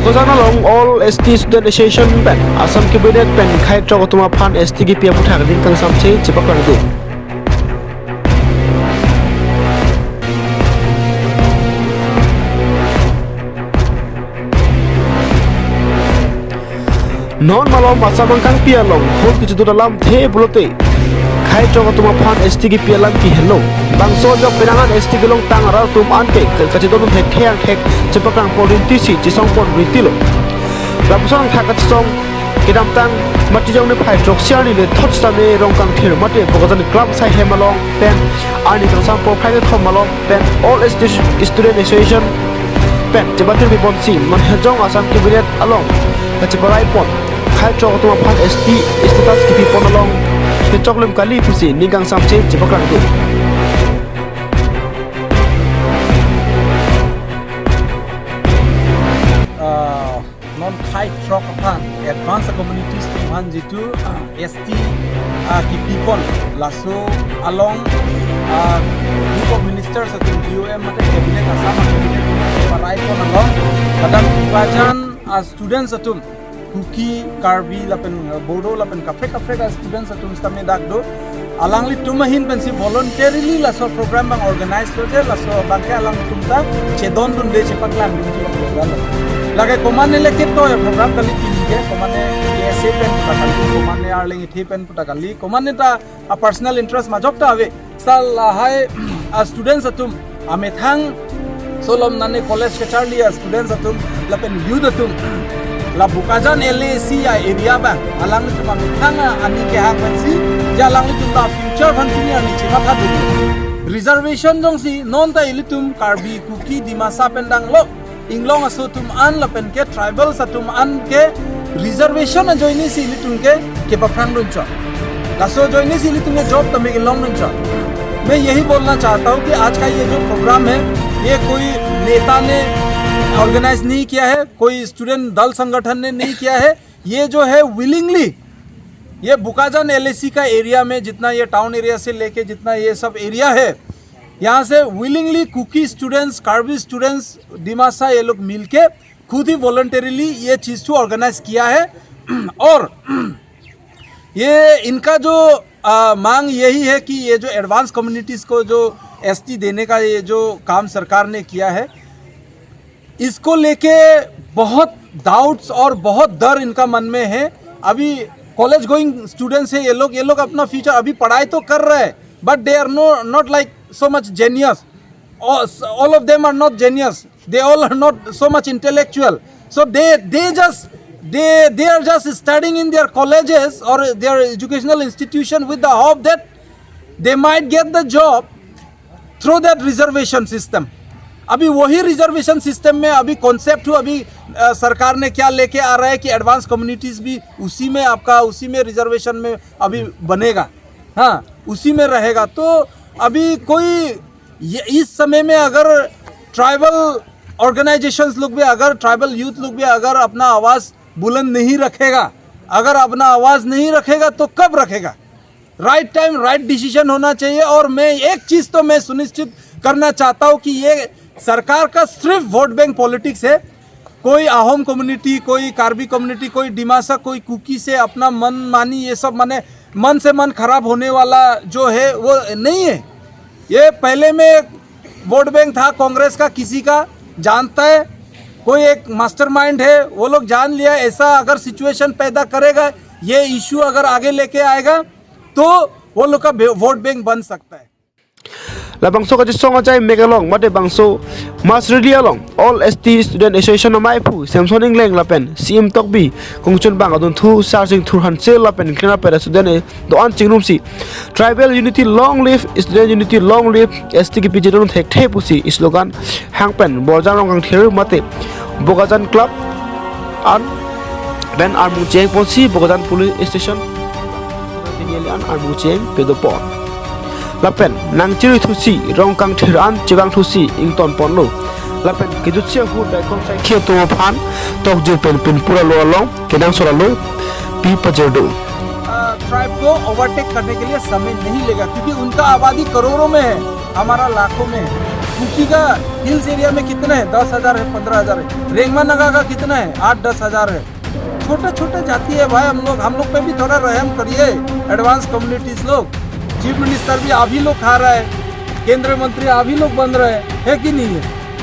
Bukazana long all ST student association pen Assam cabinet pen khai trogotuma phan ST ki pia puthak din kang samche chipak du non malom asam kang pia long hol ki judu dalam the bulote khai trogotuma phan ST ki pia lang ki hello bangso jok penangan ST ki long tang aral tum an ke kachi don the thang thek chipak kang polin ti si chisong pon ritilo Ramsong thakat song kidam tang mati jong ne phai trok siar ni le thot sta ne rong kang thir mate bogazan club sai hemalong pen ani kang sam po phai thom malong pen all student association pen jabatir bi bon si man hejong asam cabinet along kachibarai pon khai trok to phan ST status ki pi pon along ke choklem kali pusi ningang samche jibakang du non khai trok upon advance communities to manjitu ST ki people laso along group of ministers at UM mate cabinet asam cabinet parai kon along kadam bajan students atum kuki karbi lapen bodo lapen kapre students atum stame dakdo alangli tumahin pensi voluntarily laso program bang organize lote laso bangke alang tumta chedon dun de chepaklan dun lage komane leke to program kali kinge komane ese pen putakali komane arling thi pen putakali komane ta a personal interest majok ta ave sal hai students atum amethang solom nane college ke charli students atum lapen youth atum la Bukazan LAC ya area ba alang tu amethang ani ke hak pensi jalang itu ta future continue ani chima tha du reservation jong si non ta ilitum karbi kuki dimasa pendang lo इंग्लोंग असो तुम अन लपेन के tribal तुम अन के reservation जोइनी सिली तुम के पफ्रांग रुंचा lasso जोइनी सिली तुमने job तमे के लॉन्ग रुंचा मैं यही बोलना चाहता हूँ कि आज का ये जो प्रोग्राम है ये कोई नेता ने ऑर्गेनाइज नहीं किया है कोई स्टूडेंट दल संगठन ने नहीं किया है ये जो है विलिंगली ये बुकाजान LAC का एरिया में जितना ये टाउन एरिया से लेके जितना ये सब एरिया है यहाँ से willingly Kuki students Karbi students Dimasa ये लोग मिलके खुद ही वॉलंटरीली ये चीज़ को ऑर्गेनाइज किया है और ये इनका जो मांग यही है कि ये जो एडवांस कम्युनिटीज़ को जो ST देने का ये जो काम सरकार ने किया है इसको लेके बहुत डाउट्स और बहुत डर इनका मन में है अभी कॉलेज गोइंग स्टूडेंट्स है ये लोग अपना फ्यूचर अभी पढ़ाई तो कर रहे हैं but they are not like so much genius all of them are not genius they all are not so much intellectual so they are just studying in their colleges or their educational institution with the hope that they might get the job through that reservation system अभी वही reservation system में अभी concept हो अभी सरकार ने क्या लेके आ रहा है कि एडवांस कम्युनिटीज़ भी उसी में आपका उसी में रिजर्वेशन में अभी बनेगा हाँ उसी में रहेगा तो अभी कोई इस समय में अगर ट्राइबल ऑर्गेनाइजेशंस लोग भी अगर ट्राइबल यूथ लोग भी अगर अपना आवाज़ बुलंद नहीं रखेगा अगर अपना आवाज़ नहीं रखेगा तो कब रखेगा राइट टाइम राइट डिसीजन होना चाहिए और मैं एक चीज़ तो मैं सुनिश्चित करना चाहता हूँ कि ये सरकार का सिर्फ वोट बैंक पॉलिटिक्स है कोई आहोम कम्युनिटी कोई कार्बी कम्युनिटी कोई डिमासा कोई कुकी से अपना मन मानी ये सब माने मन से मन खराब होने वाला जो है वो नहीं है ये पहले में वोट बैंक था कांग्रेस का किसी का जानता है कोई एक मास्टरमाइंड है वो लोग जान लिया ऐसा अगर सिचुएशन पैदा करेगा ये इशू अगर आगे लेके आएगा तो वो लोग का वोट बैंक बन सकता है la bangso ka jisong ajai megalong mate bangso mas really along all ST student association mai pu samson ingleng lapen CM tokbi kongchun bang adun thu sarjing thur han che lapen kena pera student do an chingnum si tribal unity long live student unity long live ST ki pijidon thek the pusi slogan hangpen borjang rong kang thir mate Bukazan club an ben armu cheng ponsi Bukazan police station tingali an armu cheng pedopon lapen nang chiri thusi rong kang thiran chiwang thusi ington ponlo lapen kijutsia hu dai kon sai khia to phan tok je pen pura lo long kenang sora lo pi pajerdo tribe को overtake करने के लिए समय नहीं लेगा क्योंकि उनका आबादी करोड़ों में है हमारा लाखों में है कुकी का हिल्स एरिया में कितने हैं? 10,000 है, 15,000 है। रेंगमा नगा का कितना है? 8-10 हज़ार है। छोटे छोटे जाति है भाई। हम लोग पे भी थोड़ा रहम करिए। एडवांस कम्युनिटीज लोग, चीफ मिनिस्टर भी आप ही लोग खा रहा है, केंद्रीय मंत्री आप ही लोग बन रहे है कि नहीं है?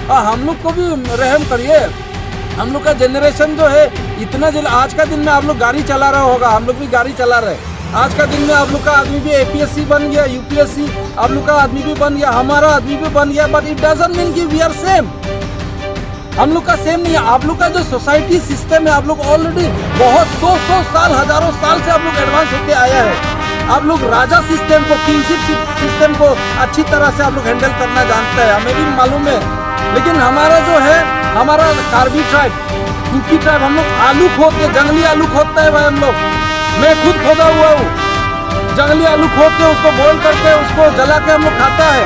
हम लोग को भी रहम करिए। हम लोग का जनरेशन जो है इतना आज का दिन में आप लोग गाड़ी चला रहा होगा, हम लोग भी गाड़ी चला रहे हैं। आज का दिन में आप लोग का आदमी भी APSC बन गया, UPSC आप लोग का आदमी भी बन गया, हमारा आदमी भी बन गया, बट इट डजंट मीन कि वी आर सेम। हम लोग का सेम नहीं है। आप लोग का जो सोसाइटी सिस्टम है, आप लोग ऑलरेडी बहुत 200 साल, हजारों साल से आप लोग एडवांस होके आया है। आप लोग राजा सिस्टम को, किंगशिप सिस्टम को अच्छी तरह से आप लोग हैंडल करना जानते हैं, हमें भी मालूम है। लेकिन हमारा जो है, हमारा कार्बी ट्राइब, कुकी ट्राइब, हम लोग आलू खोदते, जंगली आलू खोदते हैं भाई हम लोग। मैं खुद खोदा हुआ हूँ। जंगली आलू खोद के उसको बॉईल करके उसको जला के हम लोग खाता है।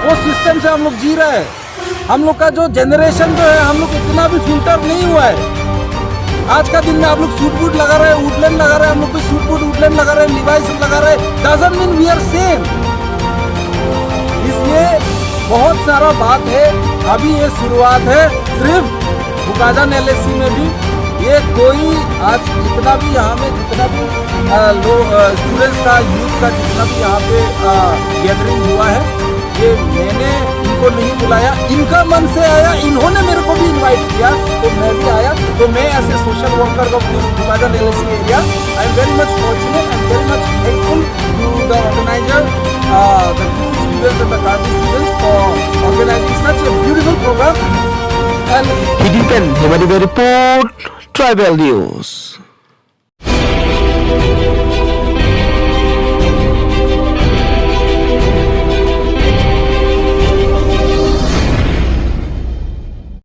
वो सिस्टम से हम लोग जी रहे हैं। हम लोग का जो जनरेशन जो है, हम लोग इतना भी फिल्टर नहीं हुआ है। आज का दिन में आप लोग सूट बूट लगा रहे हैं, वुडलैंड लगा रहे हैं, हम लोग भी सूट बूट वुडलैंड लगा रहे हैं, लिवाइस लगा रहे हैं। Doesn't mean we are same. इसलिए बहुत सारा बात है, अभी ये शुरुआत है। सिर्फ बुकाजान LSC में भी ये कोई आज जितना भी यहाँ में जितना भी स्टूडेंट्स का, यूथ का जितना भी यहाँ पे गैदरिंग हुआ है, ये मैंने इनको नहीं बुलाया, इनका मन से आया। इन्होंने मेरे को भी इनवाइट किया तो मैं भी आया। तो मैं ऐसे social worker of this Bokajan LSC area, I am very much fortunate and very much thankful to the organiser, the students and the Karbi students for organizing such a beautiful program. And Hidden Hemadiba Report, Tribal News.